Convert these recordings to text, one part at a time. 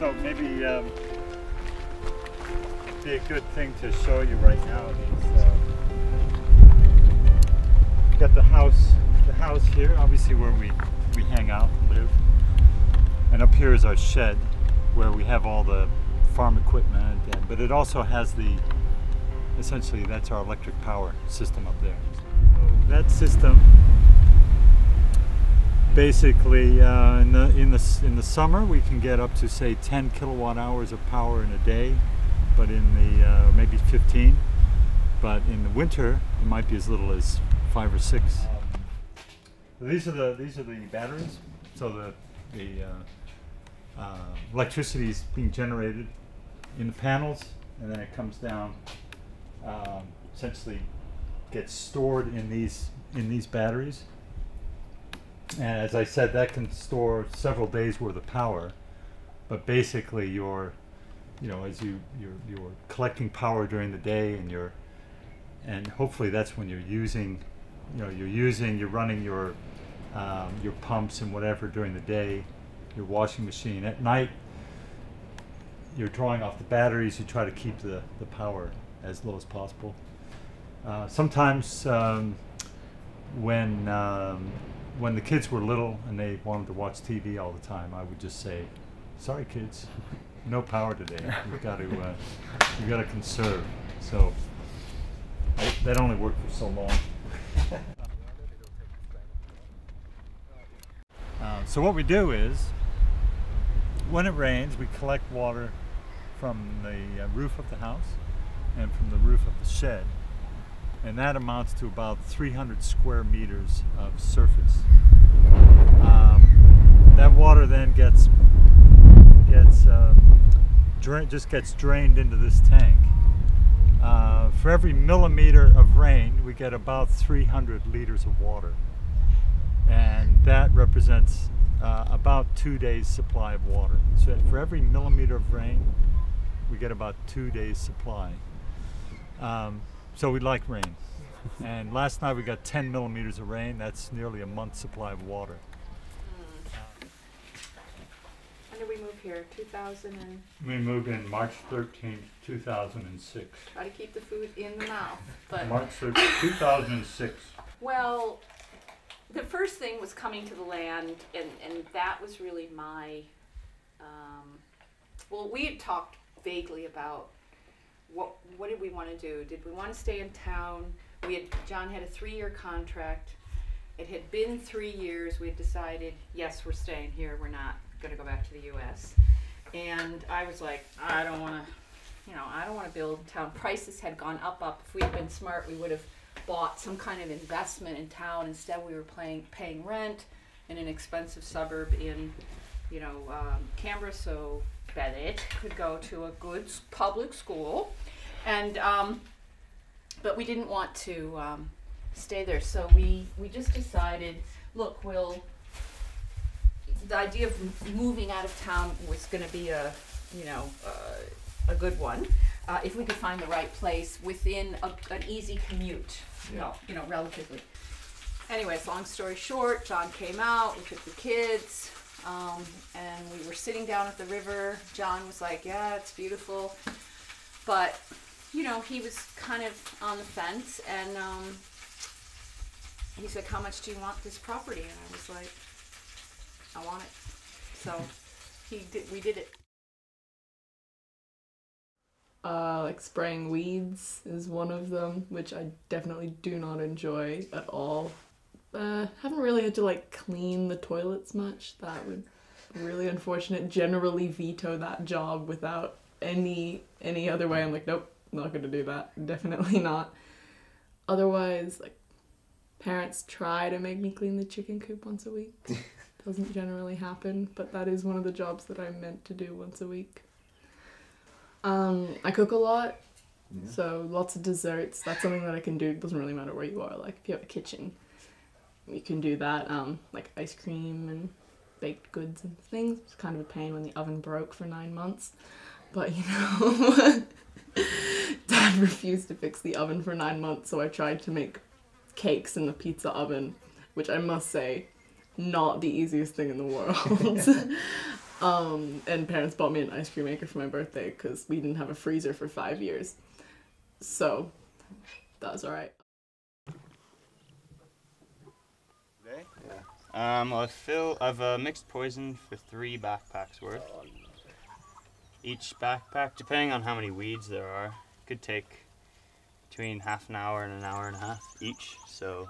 So maybe be a good thing to show you right now. We've got the house here, obviously where we hang out and live. And up here is our shed where we have all the farm equipment, but it also has essentially that's our electric power system up there. So that system basically in the summer we can get up to say 10 kilowatt hours of power in a day, but in the maybe 15. But in the winter it might be as little as 5 or 6. These are the batteries. So the electricity is being generated in the panels, and then it comes down. Essentially, gets stored in these batteries. And as I said, that can store several days worth of power. But basically, you're collecting power during the day, and hopefully that's when you're running your pumps and whatever during the day, your washing machine. At night, you're drawing off the batteries. You try to keep the power as low as possible. Sometimes when the kids were little and they wanted to watch TV all the time, I would just say, "Sorry, kids, no power today. You've got to conserve." So that only worked for so long. So what we do is, when it rains, we collect water from the roof of the house and from the roof of the shed, and that amounts to about 300 square meters of surface. That water then just gets drained into this tank. For every millimeter of rain, we get about 300 liters of water, and that represents about 2 days' supply of water. So for every millimeter of rain, we get about 2 days' supply. So we like rain. And last night we got 10 millimeters of rain. That's nearly a month's supply of water. When did we move here? 2000 and... We moved in March 13th, 2006. Try to keep the food in the mouth. But March 13th, 2006. Well, the first thing was coming to the land, and that was really my... well, we had talked vaguely about what did we want to do? Did we want to stay in town? John had a 3-year contract. It had been 3 years. We had decided, yes, we're staying here. We're not going to go back to the U.S. And I was like, I don't want to build in town. Prices had gone up. If we had been smart, we would have bought some kind of investment in town. Instead, we were paying rent in an expensive suburb in, Canberra, so Bennett could go to a good public school, and but we didn't want to stay there, so we just decided, look, the idea of moving out of town was going to be a good one if we could find the right place within an easy commute. Relatively. Anyways, long story short, John came out, we took the kids, and we were sitting down at the river. John was like, yeah, it's beautiful. But, he was kind of on the fence, and he said, how much do you want this property? And I was like, I want it. So we did it. Like spraying weeds is one of them, which I definitely do not enjoy at all. Haven't really had to clean the toilets much. That would be really unfortunate. Generally veto that job without any other way. I'm like, nope, not gonna do that. Definitely not. Otherwise, parents try to make me clean the chicken coop once a week. Doesn't generally happen, but that is one of the jobs that I'm meant to do once a week. I cook a lot, so lots of desserts. That's something that I can do. It doesn't really matter where you are. If you have a kitchen, you can do that. Like ice cream and baked goods and things. It's kind of a pain when the oven broke for 9 months. But, Dad refused to fix the oven for 9 months, so I tried to make cakes in the pizza oven, which I must say, not the easiest thing in the world. And parents bought me an ice cream maker for my birthday because we didn't have a freezer for 5 years. So that was alright. Yeah. I've mixed poison for 3 backpacks worth. Each backpack, depending on how many weeds there are, could take between half an hour and an hour and a half each. So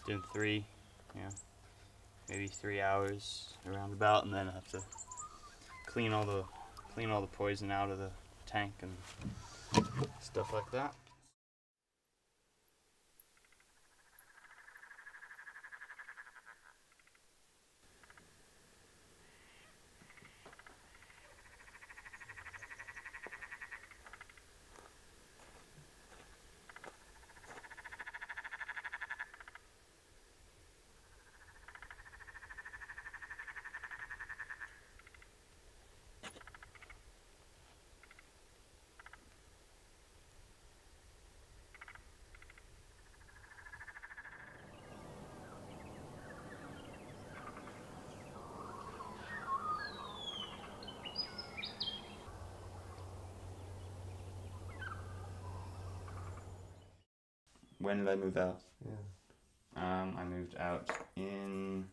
doing 3, yeah, maybe 3 hours around about, and then I have to clean all the poison out of the tank and stuff like that. When did I move out? Yeah. I moved out in,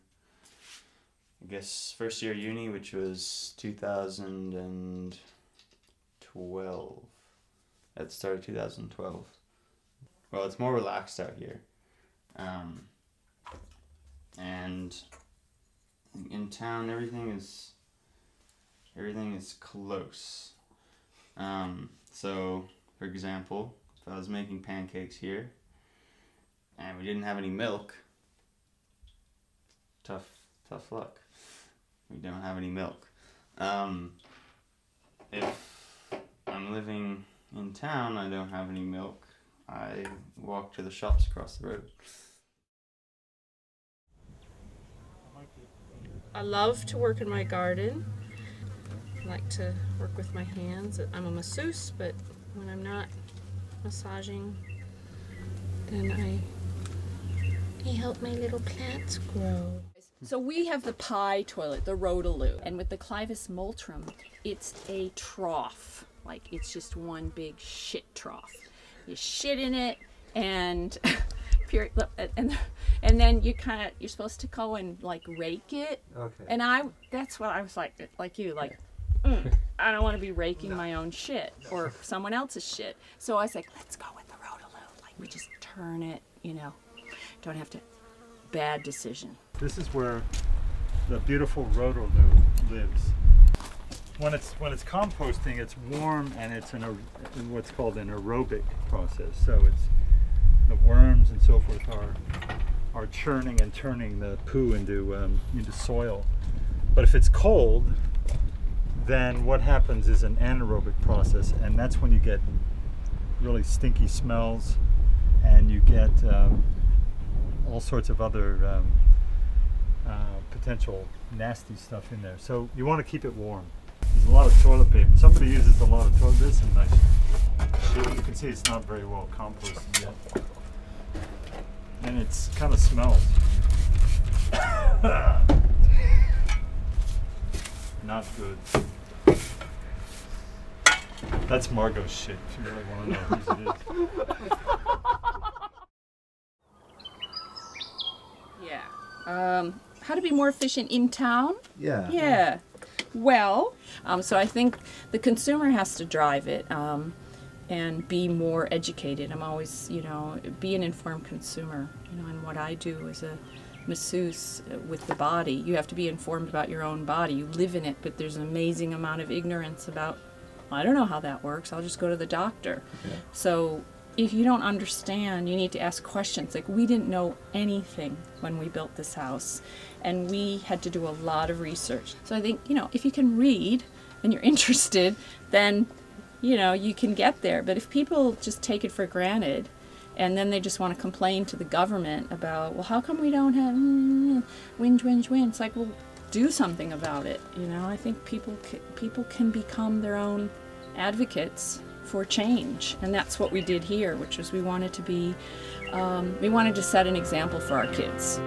I guess, first year uni, which was 2012. At the start of 2012. Well, it's more relaxed out here. And in town, everything is close. So, for example, if I was making pancakes here, and we didn't have any milk, tough luck. We don't have any milk. If I'm living in town, I don't have any milk, I walk to the shops across the road. I love to work in my garden. I like to work with my hands. I'm a masseuse, but when I'm not massaging, then I help my little plants grow. So we have the pie toilet, the Rotaloo, and with the Clivus multrum, it's a trough. Like, it's just one big shit trough. You shit in it, and and then you're supposed to go and like rake it. Okay. And that's what I was like you, like, I don't want to be raking my own shit or someone else's shit. So I was like, let's go with the Rotaloo. Like, we just turn it, you know. Don't have to. Bad decision. This is where the beautiful Rotaloo lives. When it's composting, it's warm and it's in what's called an aerobic process. So it's the worms and so forth are churning and turning the poo into soil. But if it's cold, then what happens is an anaerobic process, and that's when you get really stinky smells, and you get all sorts of other potential nasty stuff in there. So you want to keep it warm. There's a lot of toilet paper. Somebody uses a lot of toilet. There's some nice shit. You can see it's not very well composted yet. And it's kind of smells. Not good. That's Margot's shit, if you really want to know whose it is. Yeah. How to be more efficient in town? Yeah. Yeah. Well, so I think the consumer has to drive it and be more educated. I'm always, be an informed consumer. And what I do as a masseuse with the body, you have to be informed about your own body. You live in it, but there's an amazing amount of ignorance about, I don't know how that works. I'll just go to the doctor. Yeah. So if you don't understand, you need to ask questions. Like, we didn't know anything when we built this house, and we had to do a lot of research. So I think, if you can read and you're interested, then, you can get there. But if people just take it for granted, and then they just want to complain to the government about, well, how come we don't have whinge. It's like, well, do something about it. I think people can become their own advocates for change, and that's what we did here, which was we wanted to set an example for our kids.